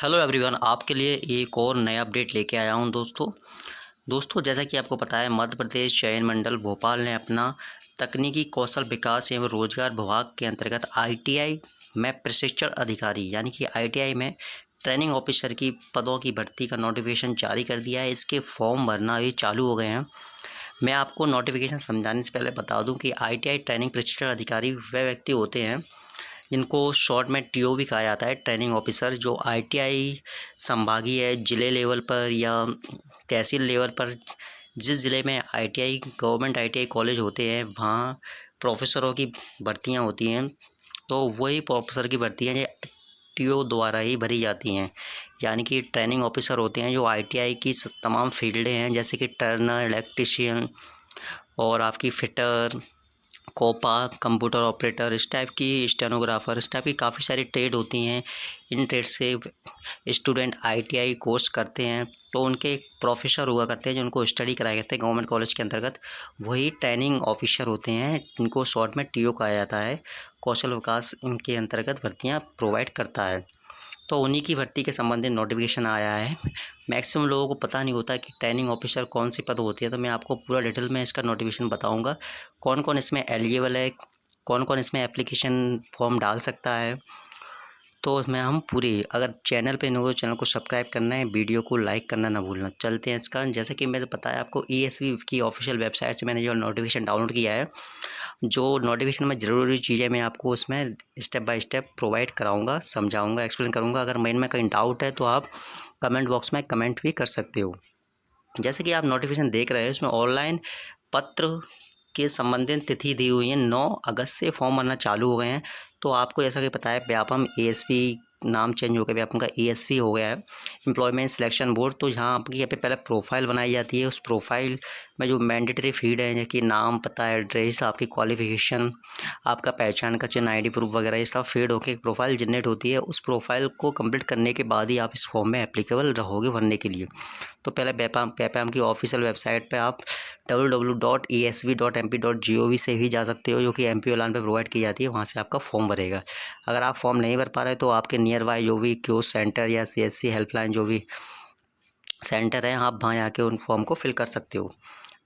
Hello everyone, आपके लिए एक और नया अपडेट लेके आया हूं दोस्तों जैसा कि आपको पता है, मध्य प्रदेश चयन मंडल भोपाल ने अपना तकनीकी कौशल विकास एवं रोजगार विभाग के अंतर्गत आईटीआई में प्रशिक्षण अधिकारी यानी कि आईटीआई में ट्रेनिंग ऑफिसर की पदों की भर्ती का नोटिफिकेशन जारी कर दिया है। इसके फॉर्म भरना ये चालू हो गए हैं। मैं आपको नोटिफिकेशन समझाने से पहले बता दूं कि आईटीआई ट्रेनिंग प्रशिक्षण अधिकारी वे व्यक्ति होते हैं जिनको शॉर्ट में टीओ भी कहा जाता है, ट्रेनिंग ऑफिसर, जो आईटीआई संभागीय जिले लेवल पर या तहसील लेवल पर जिस ज़िले में आईटीआई गवर्नमेंट आईटीआई कॉलेज होते हैं वहाँ प्रोफेसरों की भर्तियाँ होती हैं। तो वही प्रोफेसर की भर्तियाँ ये टीओ द्वारा ही भरी जाती हैं। यानी कि ट्रेनिंग ऑफिसर होते हैं जो आईटीआई की तमाम फील्डें हैं, जैसे कि टर्नर, इलेक्ट्रिशियन और आपकी फिटर, कोपा, कंप्यूटर ऑपरेटर, इस टाइप की, स्टेनोग्राफर, इस टाइप की काफ़ी सारी ट्रेड होती हैं। इन ट्रेड से स्टूडेंट आईटीआई कोर्स करते हैं तो उनके एक प्रोफेसर हुआ करते हैं जो उनको स्टडी कराया करते हैं गवर्नमेंट कॉलेज के अंतर्गत। वही ट्रेनिंग ऑफिसर होते हैं, इनको शॉर्ट में टीओ कहा जाता है। कौशल विकास इनके अंतर्गत भर्तियाँ प्रोवाइड करता है। तो उन्हीं की भर्ती के संबंधित नोटिफिकेशन आया है। मैक्सिमम लोगों को पता नहीं होता कि ट्रेनिंग ऑफिसर कौन सी पद होती है, तो मैं आपको पूरा डिटेल में इसका नोटिफिकेशन बताऊंगा। कौन कौन इसमें एलिजिबल है, कौन कौन इसमें एप्लीकेशन फॉर्म डाल सकता है। तो उसमें हम पूरी, अगर चैनल पे नए हो तो चैनल को सब्सक्राइब करना है, वीडियो को लाइक करना ना भूलना। चलते हैं इसका। जैसे कि मैंने बताया आपको, ईएसवी की ऑफिशियल वेबसाइट से मैंने जो नोटिफिकेशन डाउनलोड किया है, जो नोटिफिकेशन में ज़रूरी चीज़ें मैं आपको उसमें स्टेप बाय स्टेप प्रोवाइड कराऊंगा, समझाऊंगा, एक्सप्लेन करूंगा। अगर मन में कहीं डाउट है तो आप कमेंट बॉक्स में कमेंट भी कर सकते हो। जैसे कि आप नोटिफिकेशन देख रहे हैं, इसमें ऑनलाइन पत्र के संबंधित तिथि दी हुई है। 9 अगस्त से फॉर्म भरना चालू हो गए हैं। तो आपको जैसा कि पता है, व्यापम एएसपी नाम चेंज हो गया, व्यापम का एएसपी हो गया है, एम्प्लॉयमेंट सिलेक्शन बोर्ड। तो यहाँ आपकी यहाँ पे पहले प्रोफाइल बनाई जाती है। उस प्रोफाइल में जो मैंडेटरी फील्ड है, जैसे कि नाम, पता, एड्रेस, आपकी क्वालिफिकेशन, आपका पहचान का चिन्ह, आईडी प्रूफ वगैरह, ये सब फीड होकर एक प्रोफाइल जनरेट होती है। उस प्रोफाइल को कंप्लीट करने के बाद ही आप इस फॉर्म में एप्लीकेबल रहोगे भरने के लिए। तो पहले पेपैम की ऑफिशियल वेबसाइट पे आप www.esv.mp.gov से भी जा सकते हो, जो कि एमपी ओलान पे प्रोवाइड की जाती है। वहाँ से आपका फॉर्म भरेगा। अगर आप फॉर्म नहीं भर पा रहे तो आपके नियर बाय जो भी क्यूज सेंटर या सीएससी हेल्पलाइन जो भी सेंटर है, आप वहाँ जाके उन फॉर्म को फिल कर सकते हो।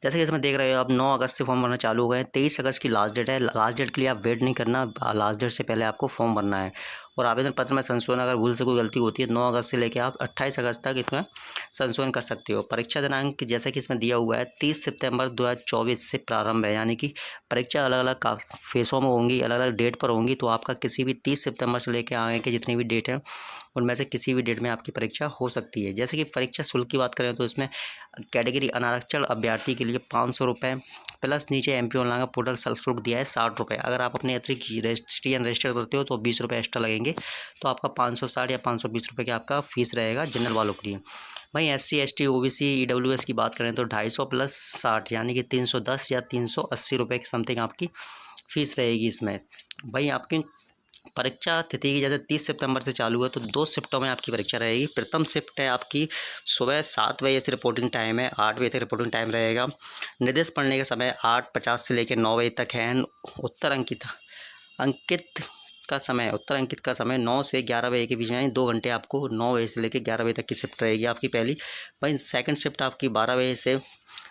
जैसे कि इसमें देख रहे हो आप, 9 अगस्त से फॉर्म भरना चालू हो गए हैं। 23 अगस्त की लास्ट डेट है। लास्ट डेट के लिए आप वेट नहीं करना, लास्ट डेट से पहले आपको फॉर्म भरना है। और आवेदन पत्र में संशोधन, अगर भूल से कोई गलती होती है, 9 अगस्त से लेकर आप 28 अगस्त तक इसमें संशोधन कर सकते हो। परीक्षा दिनांक जैसे कि इसमें दिया हुआ है, 30 सितंबर 2024 से प्रारंभ है। यानी कि परीक्षा अलग अलग फेसों में होंगी, अलग अलग डेट पर होंगी। तो आपका किसी भी 30 सितंबर से लेकर आगे के जितनी भी डेट है, उनमें से किसी भी डेट में आपकी परीक्षा हो सकती है। जैसे कि परीक्षा शुल्क की बात करें तो इसमें कैटेगरी अनारक्षण अभ्यर्थी के लिए 500 रुपये प्लस नीचे एमपी ऑनलाइन का पोर्टल शुल्क दिया है 60 रुपये। अगर आप अपने अतिरिक्त रजिस्टर करते हो तो 20 रुपये एक्स्ट्रा लगेंगे। तो आपका 560 या 520 रुपये का आपका फीस रहेगा जनरल वालों के लिए। वहीं एससी, एसटी, ओबीसी, ईडब्ल्यूएस की बात करें तो 250 प्लस 60 यानी कि 310 या 380 रुपये की समथिंग आपकी फ़ीस रहेगी इसमें। वहीं आपकी परीक्षा तिथि की जैसे 30 सितंबर से चालू है, तो 2 शिफ्टों में आपकी परीक्षा रहेगी। प्रथम शिफ्ट है आपकी सुबह 7 बजे से रिपोर्टिंग टाइम है, 8 बजे तक रिपोर्टिंग टाइम रहेगा। निर्देश पढ़ने का समय 8:50 से लेकर 9 बजे तक है। उत्तर अंकित अंकित उत्तर अंकित का समय 9 से 11 बजे के बीच में, यानी 2 घंटे आपको 9 बजे से लेकर 11 बजे तक की शिफ्ट रहेगी आपकी पहली। वहीं सेकंड शिफ्ट आपकी 12 बजे से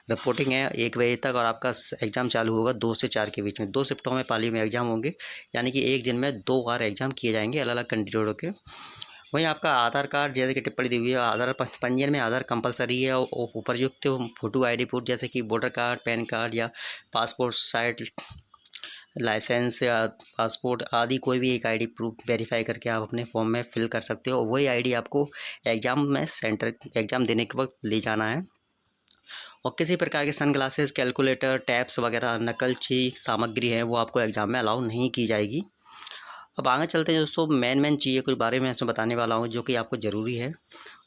रिपोर्टिंग है 1 बजे तक, और आपका एग्ज़ाम चालू होगा 2 से 4 के बीच में। 2 शिफ्टों में पाली में एग्ज़ाम होंगे, यानी कि एक दिन में 2 बार एग्ज़ाम किए जाएंगे अलग अलग कैंडिडेटों के। वहीं आपका आधार कार्ड, जैसे कि टिप्पणी दी हुई है, आधार पंजीयन में आधार कंपलसरी है। और उपरयुक्त फोटो आईडी प्रूफ, जैसे कि वोटर कार्ड, पैन कार्ड या पासपोर्ट साइट लाइसेंस या पासपोर्ट आदि कोई भी एक आईडी प्रूफ वेरीफाई करके आप अपने फॉर्म में फिल कर सकते हो। वही आईडी आपको एग्ज़ाम में सेंटर एग्ज़ाम देने के वक्त ले जाना है। और किसी प्रकार के सनग्लासेस, कैलकुलेटर, टैब्स वगैरह नकलची सामग्री है वो आपको एग्ज़ाम में अलाउ नहीं की जाएगी। अब आगे चलते हैं दोस्तों, मेन चीज़ें कुछ बारे में इसमें बताने वाला हूँ जो कि आपको ज़रूरी है,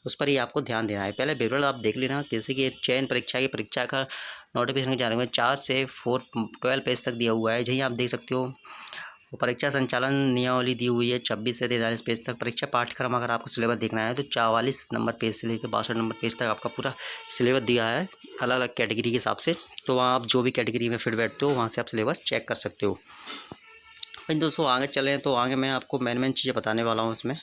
उस पर ही आपको ध्यान देना है। पहले विवरण आप देख लेना। जैसे कि चयन परीक्षा की परीक्षा का नोटिफिकेशन जारी हुआ है, 4 से 12 पेज तक दिया हुआ है। यहीं आप देख सकते हो। परीक्षा संचालन नियमावली दी हुई है 26 से 43 पेज तक। परीक्षा पाठ्यक्रम अगर आपको सिलेबस देखना है तो 44 नंबर पेज से लेकर 62 नंबर पेज तक आपका पूरा सिलेबस दिया है अलग अलग कैटेगरी के हिसाब से। तो वहाँ आप जो भी कैटेगरी में फिट बैठते हो वहाँ से आप सिलेबस चेक कर सकते हो। भाई दोस्तों आगे चलें तो आगे मैं आपको मेन चीज़ें बताने वाला हूँ इसमें।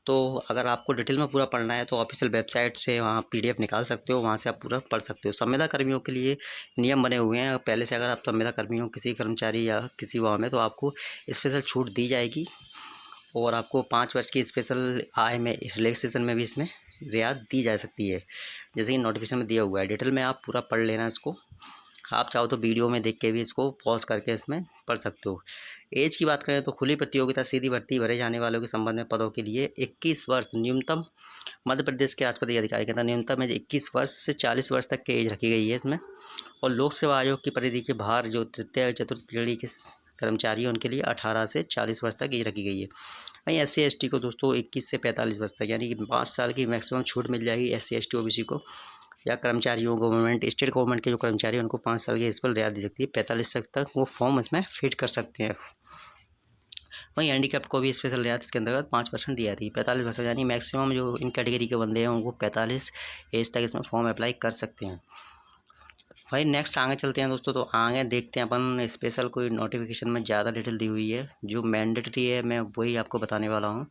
तो अगर आपको डिटेल में पूरा पढ़ना है तो ऑफिशियल वेबसाइट से वहाँ PDF निकाल सकते हो, वहाँ से आप पूरा पढ़ सकते हो। संविदा कर्मियों के लिए नियम बने हुए हैं पहले से। अगर आप संविदा कर्मी हो किसी कर्मचारी या किसी वहाँ में, तो आपको स्पेशल छूट दी जाएगी और आपको 5 वर्ष की स्पेशल आय में रिलैक्सेशन में भी इसमें रियायत दी जा सकती है, जैसे कि नोटिफिकेशन में दिया हुआ है। डिटेल में आप पूरा पढ़ लेना इसको। आप चाहो तो वीडियो में देख के भी इसको पॉज करके इसमें पढ़ सकते हो। एज की बात करें तो खुली प्रतियोगिता सीधी भर्ती भरे जाने वालों के संबंध में पदों के लिए 21 वर्ष न्यूनतम, मध्य प्रदेश के राष्ट्रपति अधिकारी के अंदर न्यूनतम एज 21 वर्ष से 40 वर्ष तक की एज रखी गई है इसमें। और लोक सेवा आयोग की परिधि के बाहर जो तृतीय चतुर्थ श्रेणी के कर्मचारी हैं उनके लिए 18 से 40 वर्ष तक एज रखी गई है। वहीं SC ST को दोस्तों 21 से 45 वर्ष तक, यानी कि 5 साल की मैक्सिमम छूट मिल जाएगी SC ST OBC को, या कर्मचारियों गवर्नमेंट स्टेट गवर्नमेंट के जो कर्मचारी हैं उनको 5 साल की इस पर रियायत दी सकती है। 45 तक वो फॉर्म इसमें फिट कर सकते हैं। वहीं हैंडीकैप को भी स्पेशल रियायत इसके अंतर्गत 5% दी जाती है। 45 वर्ष यानी मैक्सिमम जो इन कैटेगरी के बंदे हैं उनको 45 एज तक इसमें फॉर्म अप्लाई कर सकते हैं। भाई नेक्स्ट आगे चलते हैं दोस्तों। तो आगे देखते हैं अपन स्पेशल कोई नोटिफिकेशन में ज़्यादा डिटेल दी हुई है, जो मैंडेटरी है मैं वही आपको बताने वाला हूँ।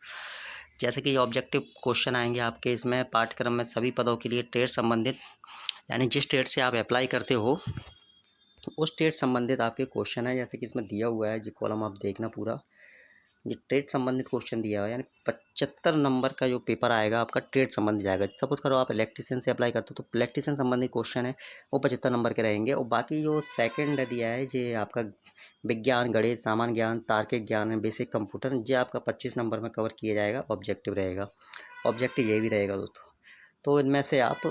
जैसे कि ऑब्जेक्टिव क्वेश्चन आएंगे आपके इसमें पाठ्यक्रम में सभी पदों के लिए ट्रेड संबंधित, यानी जिस ट्रेड से आप अप्लाई करते हो उस ट्रेड संबंधित आपके क्वेश्चन है। जैसे कि इसमें दिया हुआ है, जो कॉलम आप देखना पूरा, ये ट्रेड संबंधित क्वेश्चन दिया हुआ है, यानी 75 नंबर का जो पेपर आएगा आपका ट्रेड संबंधित जाएगा। सपोज करो आप इलेक्ट्रीशियन से अप्लाई करते हो तो इलेक्ट्रीशियन संबंधित क्वेश्चन है वो 75 नंबर के रहेंगे। और बाकी जो सेकंड दिया है ये आपका विज्ञान, गणित, सामान्य ज्ञान, तार्किक ज्ञान, बेसिक कंप्यूटर, ये आपका 25 नंबर में कवर किया जाएगा। ऑब्जेक्टिव रहेगा, ऑब्जेक्टिव ये भी रहेगा दोस्तों। तो इनमें से आप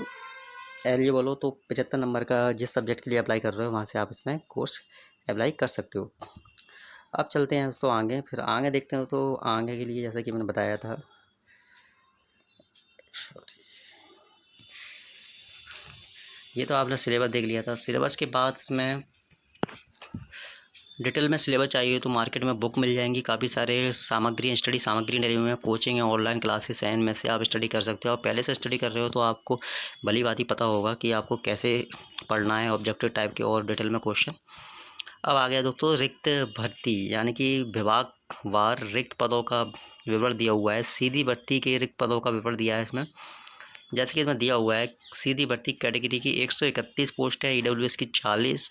एलिजिबल हो तो 75 नंबर का जिस सब्जेक्ट के लिए अप्लाई कर रहे हो वहाँ से आप इसमें कोर्स अप्लाई कर सकते हो। अब चलते हैं दोस्तों आगे, फिर आगे देखते हैं। तो आगे के लिए जैसा कि मैंने बताया था, ये तो आपने सिलेबस देख लिया था। सिलेबस के बाद इसमें डिटेल में सिलेबस चाहिए तो मार्केट में बुक मिल जाएंगी, काफ़ी सारे सामग्री, स्टडी सामग्री डली हुई है, कोचिंग है, ऑनलाइन क्लासेस हैं, इनमें से आप स्टडी कर सकते हो। और पहले से स्टडी कर रहे हो तो आपको भली बात ही पता होगा कि आपको कैसे पढ़ना है, ऑब्जेक्टिव टाइप के और डिटेल में क्वेश्चन। अब आ गया दोस्तों रिक्त भर्ती, यानी कि विभागवार रिक्त पदों का विवरण दिया हुआ है। सीधी भर्ती के रिक्त पदों का विवरण दिया है इसमें। जैसे कि इसमें दिया हुआ है, सीधी भर्ती कैटेगरी की 131 पोस्ट है, EWS की 40,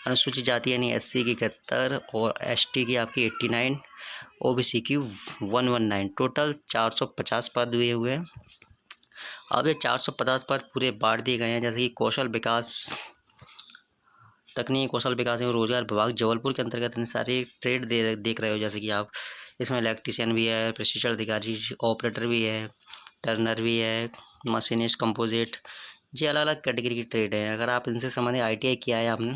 अनुसूचित जाति यानी SC की 71 और ST की आपकी 89, OBC की 119, टोटल 450 पद दिए हुए हैं। अब ये 450 पद पूरे बांट दिए गए हैं। जैसे कि कौशल विकास, तकनीकी कौशल विकास एवं रोजगार विभाग जबलपुर के अंतर्गत इतने सारे ट्रेड देख रहे हो। जैसे कि आप इसमें इलेक्ट्रीशियन भी है, प्रशिक्षण अधिकारी, ऑपरेटर भी है, टर्नर भी है, मशीनिस्ट, कंपोजिट, ये अलग अलग कैटेगरी की ट्रेड है। अगर आप इनसे संबंधित ITI किया है आपने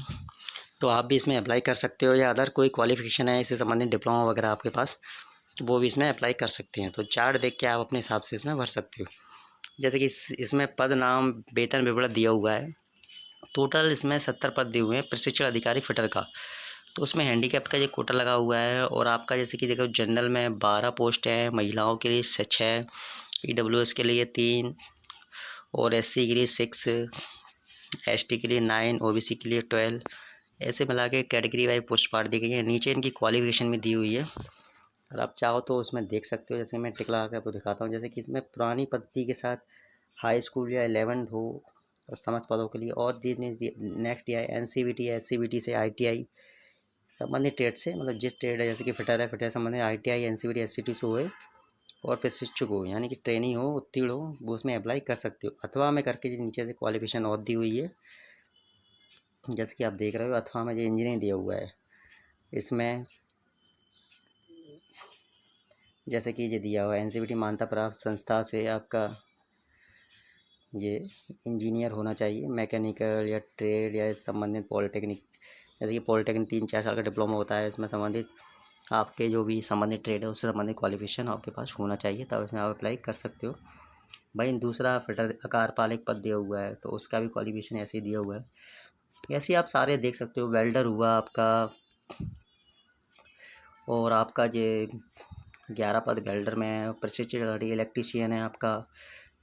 तो आप भी इसमें अप्लाई कर सकते हो, या अदर कोई क्वालिफिकेशन है इससे संबंधित डिप्लोमा वगैरह आपके पास तो वो भी इसमें अप्लाई कर सकते हैं। तो चार्ट देख के आप अपने हिसाब से इसमें भर सकते हो। जैसे कि इसमें पद, नाम, वेतन विवरण दिया हुआ है। टोटल इसमें 70 पद दिए हुए हैं प्रशिक्षण अधिकारी फिटर का। तो उसमें हैंडीकैप का ये कोटा लगा हुआ है। और आपका जैसे कि देखो जनरल में 12 पोस्ट हैं, महिलाओं के लिए 6, EWS के लिए 3 और SC के लिए 6, ST के लिए 9, OBC के लिए 12, ऐसे मिला के कैटेगरी वाइज पोस्ट पार्ट दी गई है। नीचे इनकी क्वालिफिकेशन भी दी हुई है, और आप चाहो तो उसमें देख सकते हो। जैसे मैं टिक लगा के आपको दिखाता हूँ। जैसे कि इसमें पुरानी पद्धति के साथ हाई स्कूल या 11 हो और समस्त पदों के लिए। और नेक्स्ट दिया है NCVT, SCVT से ITI संबंधित ट्रेड से, मतलब जिस ट्रेड है जैसे कि फिटर है, फिटर संबंधित ITI, NCVT, SCT से हुए और प्रशिक्षक हो, यानी कि ट्रेनिंग हो, उत्तीर्ण हो, वो उसमें अप्लाई कर सकते हो। अथवा में करके जो नीचे से क्वालिफिकेशन और दी हुई है, जैसे कि आप देख रहे हो अथवा में जो इंजीनियरिंग दिया हुआ है। इसमें जैसे कि ये दिया हुआ है NCVT मान्यता प्राप्त संस्था से आपका ये इंजीनियर होना चाहिए, मैकेनिकल या ट्रेड या संबंधित पॉलिटेक्निक। जैसे कि पॉलिटेक्निक 3-4 साल का डिप्लोमा होता है, इसमें संबंधित आपके जो भी संबंधित ट्रेड है उससे संबंधित क्वालिफिकेशन आपके पास होना चाहिए, तब इसमें आप अप्लाई कर सकते हो। भाई दूसरा फिटर कार्यपालक पद दिया हुआ है तो उसका भी क्वालिफिकेशन ऐसे ही दिया हुआ है। ऐसे आप सारे देख सकते हो। वेल्डर हुआ आपका, और आपका ये 11 पद वेल्डर में, प्रशिक्षण इलेक्ट्रीशियन है आपका।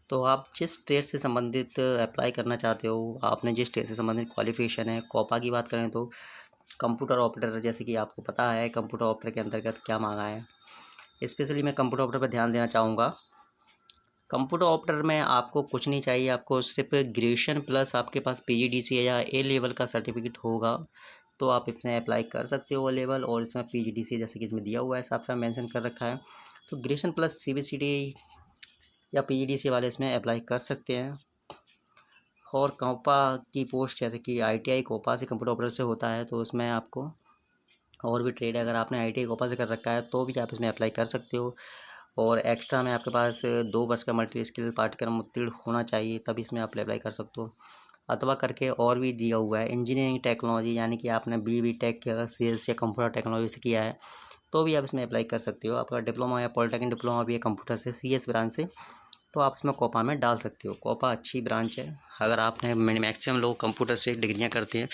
तो आप जिस ट्रेड से संबंधित अप्लाई करना चाहते हो, आपने जिस ट्रेड से संबंधित क्वालिफिकेशन है। कोपा की बात करें तो कंप्यूटर ऑपरेटर, जैसे कि आपको पता है कंप्यूटर ऑपरेटर के अंतर्गत क्या मांगा है। स्पेशली मैं कंप्यूटर ऑपरेटर पर ध्यान देना चाहूँगा। कंप्यूटर ऑपरेटर में आपको कुछ नहीं चाहिए, आपको सिर्फ ग्रेजुएशन प्लस आपके पास पीजीडीसी या ए लेवल का सर्टिफिकेट होगा तो आप इसमें अप्लाई कर सकते हो वो लेवल। और इसमें पीजीडीसी जैसे कि इसमें दिया हुआ है साफ साफ मेंशन कर रखा है, तो ग्रेजुएशन प्लस सीबीसीडी या पीजीडीसी वाले इसमें अप्लाई कर सकते हैं। और कोपा की पोस्ट जैसे कि आईटीआई कोपा से कंप्यूटर ऑपरेटर से होता है, तो उसमें आपको और भी ट्रेड है, अगर आपने आईटीआई कोपा से कर रखा है तो भी आप इसमें अप्लाई कर सकते हो। और एक्स्ट्रा में आपके पास 2 वर्ष का मल्टी स्किल पाठ्यक्रम उत्तीर्ण होना चाहिए, तभी इसमें आप अप्लाई कर सकते हो। अथवा करके और भी दिया हुआ है इंजीनियरिंग टेक्नोलॉजी, यानी कि आपने बी टेक किया, सीएस या कंप्यूटर टेक्नोलॉजी से किया है तो भी आप इसमें अप्लाई कर सकते हो। आपका डिप्लोमा या पॉलिटेक्निक डिप्लोमा भी है कंप्यूटर से सीएस ब्रांच से, तो आप इसमें कोपा में डाल सकते हो। कोपा अच्छी ब्रांच है, अगर आपने मैक्सिमम लोग कंप्यूटर से डिग्रियाँ करते हैं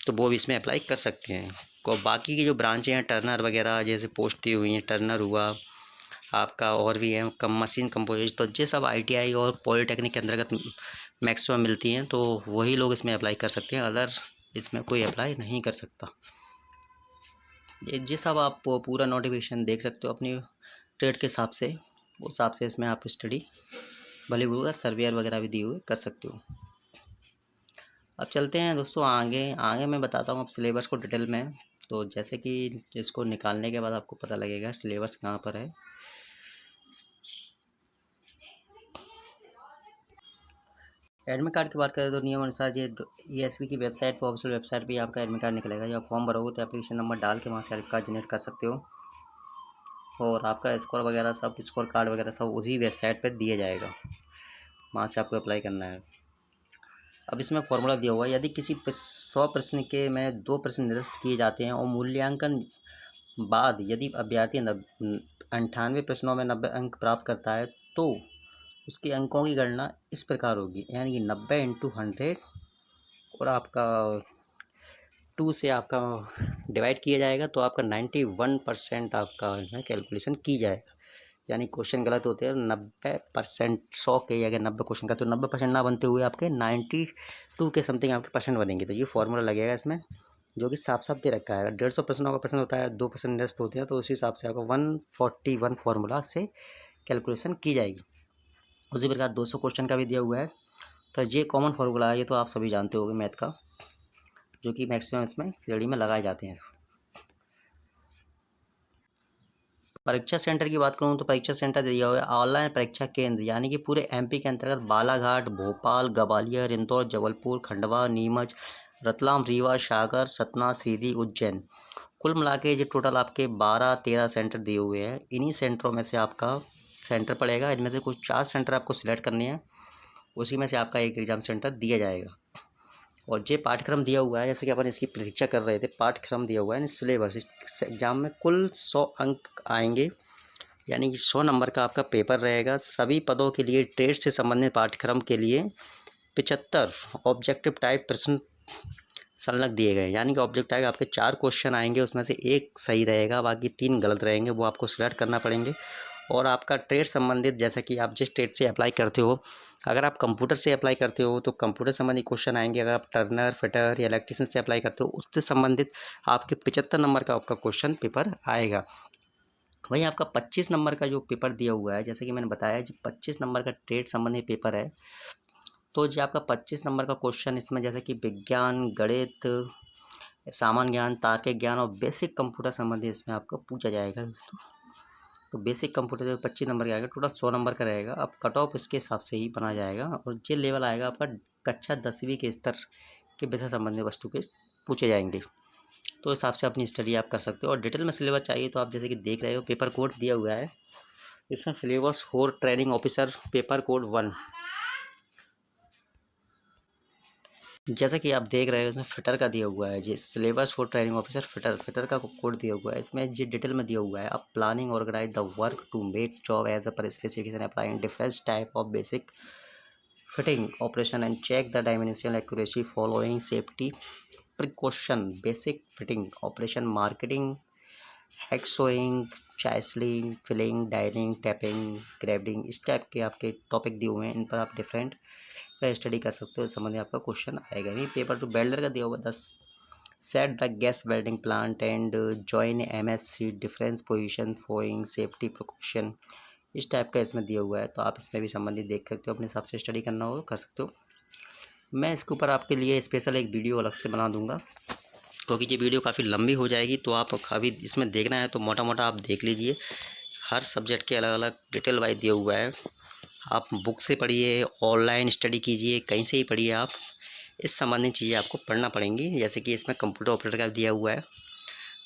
तो वो भी इसमें अप्लाई कर सकते हैं। को बाकी की जो ब्रांचें हैं टर्नर वगैरह जैसे पोस्ट दी हुई हैं, टर्नर हुआ आपका, और भी है कम मशीन कंपोजिट, तो ये सब आईटीआई और पॉलिटेक्निक के अंतर्गत मैक्सिमम मिलती हैं, तो वही लोग इसमें अप्लाई कर सकते हैं, अदर इसमें कोई अप्लाई नहीं कर सकता। ये सब आप पूरा नोटिफिकेशन देख सकते हो अपनी ट्रेड के हिसाब से, उस हिसाब से इसमें आप स्टडी भले हुआ सर्वेयर वगैरह भी दिए हुए कर सकते हो। अब चलते हैं दोस्तों आगे आगे मैं बताता हूँ अब सिलेबस को डिटेल में। तो जैसे कि इसको निकालने के बाद आपको पता लगेगा सिलेबस कहाँ पर है। एडमिट कार्ड की बात करें तो नियम अनुसार ये ईएसपी की वेबसाइट पर, ऑफिशियल वेबसाइट भी आपका एडमिट कार्ड निकलेगा। जब फॉर्म भरोगे तो एप्लीकेशन नंबर डाल के वहाँ से एडमिट कार्ड जनरेट कर सकते हो, और आपका स्कोर वगैरह सब स्कोर कार्ड वगैरह सब उसी वेबसाइट पर दिया जाएगा, वहाँ से आपको अप्लाई करना है। अब इसमें फॉर्मूला दिया हुआ है, यदि किसी 100 प्रश्न के में 2 प्रश्न निरस्त किए जाते हैं और मूल्यांकन बाद यदि अभ्यर्थी 98 प्रश्नों में 90 अंक प्राप्त करता है तो उसके अंकों की गणना इस प्रकार होगी, यानी कि 90 इंटू 100 और आपका 2 से आपका डिवाइड किया जाएगा तो आपका 91% आपका कैलकुलेशन की जाएगा। यानी क्वेश्चन गलत होते हैं 90%, 100 के अगर 90 क्वेश्चन का तो 90% ना बनते हुए आपके 92 के समथिंग आपके परसेंट बनेंगे। तो ये फॉर्मूला लगेगा इसमें जो कि साफ साफ दे रखा है। अगर 150 प्रश्नों का प्रश्न होता है 2% निरस्त होते हैं तो उसी हिसाब से आपको 141 फार्मूला से कैलकुलेशन की जाएगी। उसी प्रकार 200 क्वेश्चन का भी दिया हुआ है। तो ये कॉमन फार्मूला है, ये तो आप सभी जानते होंगे मैथ का, जो कि मैक्सिमम इसमें सीढ़ी में लगाए जाते हैं। परीक्षा सेंटर की बात करूँ तो परीक्षा सेंटर दिया हुआ है ऑनलाइन परीक्षा केंद्र, यानी कि पूरे एमपी के अंतर्गत बालाघाट, भोपाल, ग्वालियर, इंदौर, जबलपुर, खंडवा, नीमच, रतलाम, रीवा, सागर, सतना, सीधी, उज्जैन, कुल मिला के ये टोटल आपके 12-13 सेंटर दिए हुए हैं। इन्हीं सेंटरों में से आपका सेंटर पड़ेगा, इनमें से कुछ 4 सेंटर आपको सिलेक्ट करने हैं, उसी में से आपका एक एग्ज़ाम सेंटर दिया जाएगा। और ये पाठ्यक्रम दिया हुआ है, जैसे कि अपन इसकी प्रतीक्षा कर रहे थे, पाठ्यक्रम दिया हुआ है सिलेबस। इस एग्ज़ाम में कुल 100 अंक आएंगे, यानी कि 100 नंबर का आपका पेपर रहेगा। सभी पदों के लिए ट्रेड से संबंधित पाठ्यक्रम के लिए 75 ऑब्जेक्टिव टाइप प्रश्न संलग्न दिए गए, यानी कि ऑब्जेक्ट टाइप आपके 4 क्वेश्चन आएंगे, उसमें से एक सही रहेगा, बाकी 3 गलत रहेंगे, वो आपको सिलेक्ट करना पड़ेंगे। और आपका ट्रेड संबंधित, जैसा कि आप जिस ट्रेड से अप्लाई करते हो, अगर आप कंप्यूटर से अप्लाई करते हो तो कंप्यूटर संबंधी क्वेश्चन आएंगे, अगर आप टर्नर, फिटर या इलेक्ट्रीशियन से अप्लाई करते हो उससे संबंधित आपके 75 नंबर का आपका क्वेश्चन पेपर आएगा। वहीं आपका 25 नंबर का जो पेपर दिया हुआ है, जैसे कि मैंने बताया जो 25 नंबर का ट्रेड संबंधी पेपर है, तो जो आपका 25 नंबर का क्वेश्चन इसमें जैसे कि विज्ञान, गणित, सामान्य ज्ञान, तार्किक ज्ञान और बेसिक कंप्यूटर संबंधी इसमें आपको पूछा जाएगा दोस्तों। तो बेसिक कंप्यूटर जो 25 नंबर का आएगा, टोटल 100 नंबर का रहेगा। अब कट ऑफ इसके हिसाब से ही बना जाएगा, और ये लेवल आएगा आपका कक्षा 10वीं के स्तर के विषय संबंधी वस्तु के पूछे जाएंगे। तो हिसाब से अपनी स्टडी आप कर सकते हो। और डिटेल में सिलेबस चाहिए तो आप जैसे कि देख रहे हो पेपर कोड दिया हुआ है, इसमें syllabus 4 training officer paper code 1, जैसा कि आप देख रहे हो इसमें फिटर का दिया हुआ है। जी syllabus for training officer fitter का कोड दिया हुआ है, इसमें जी डिटेल में दिया हुआ है। अब planning organize the work to make job as a per specification applying different type of basic fitting operation and check the dimensional accuracy following safety precaution. Basic fitting operation, marketing, hacksawing, chiselling, filing, dining, tapping, graving, इस type के आपके topic दिए हुए हैं, इन पर आप different study कर सकते हो। इस संबंधी आपका क्वेश्चन आएगा। ये पेपर टू वेल्डर का दिया हुआ 10 set the gas welding plant and join MSc difference position following safety precaution, इस टाइप का इसमें दिया हुआ है, तो आप इसमें भी संबंधित देख सकते हो, अपने हिसाब से स्टडी करना हो कर सकते हो। मैं इसके ऊपर आपके लिए स्पेशल एक वीडियो अलग से बना दूंगा, क्योंकि ये वीडियो काफ़ी लंबी हो जाएगी, तो आप अभी इसमें देखना है तो मोटा मोटा आप देख लीजिए। हर सब्जेक्ट के अलग अलग डिटेल वाइज दिया हुआ है, आप बुक से पढ़िए, ऑनलाइन स्टडी कीजिए, कहीं से ही पढ़िए, आप इस संबंधित चीज़ें आपको पढ़ना पड़ेंगी। जैसे कि इसमें कंप्यूटर ऑपरेटर का दिया हुआ है,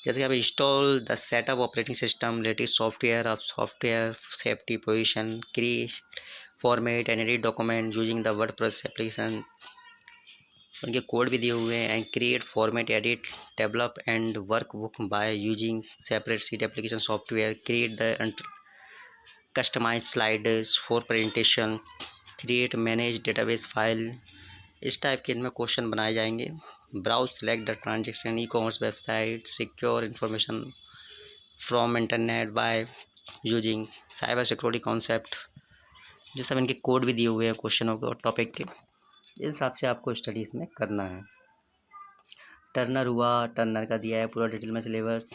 जैसे कि आप install the setup operating system, latest software of software safety position, create format and edit document using the WordPress application, उनके कोड भी दिए हुए हैं। And create format edit develop and work book by using separate sheet application software, create the customise slides for presentation, create manage database file. इस type के इनमें question बनाए जाएंगे। Browse select the transaction e commerce website, secure information from internet by using cyber security concept. ये सब इनके code भी दिए हुए हैं क्वेश्चनों के और टॉपिक के, इस हिसाब से आपको स्टडीज़ में करना है। टर्नर हुआ, टर्नर का दिया है पूरा डिटेल में सिलेबस,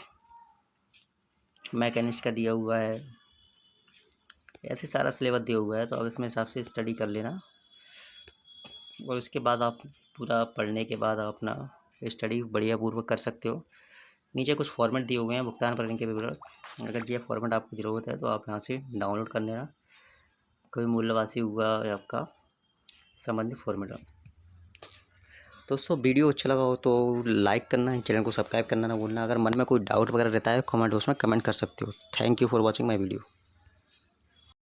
मैकेनिक्स का दिया हुआ है, ऐसे सारा सिलेबस दिया हुआ है, तो अब इसमें हिसाब से स्टडी कर लेना। और उसके बाद आप पूरा पढ़ने के बाद आप अपना स्टडी बढ़िया पूर्वक कर सकते हो। नीचे कुछ फॉर्मेट दिए हुए हैं भुगतान करने के विवरण, अगर ये फॉर्मेट आपको ज़रूरत है तो आप यहाँ से डाउनलोड कर लेना, कोई मूल्यवासी हुआ या आपका संबंधित फॉर्मेट। दोस्तों वीडियो अच्छा लगा हो तो लाइक करना, चैनल को सब्सक्राइब करना ना भूलना। अगर मन में कोई डाउट वगैरह रहता है कमेंट बॉक्स में कमेंट कर सकते हो। Thank you for watching my video.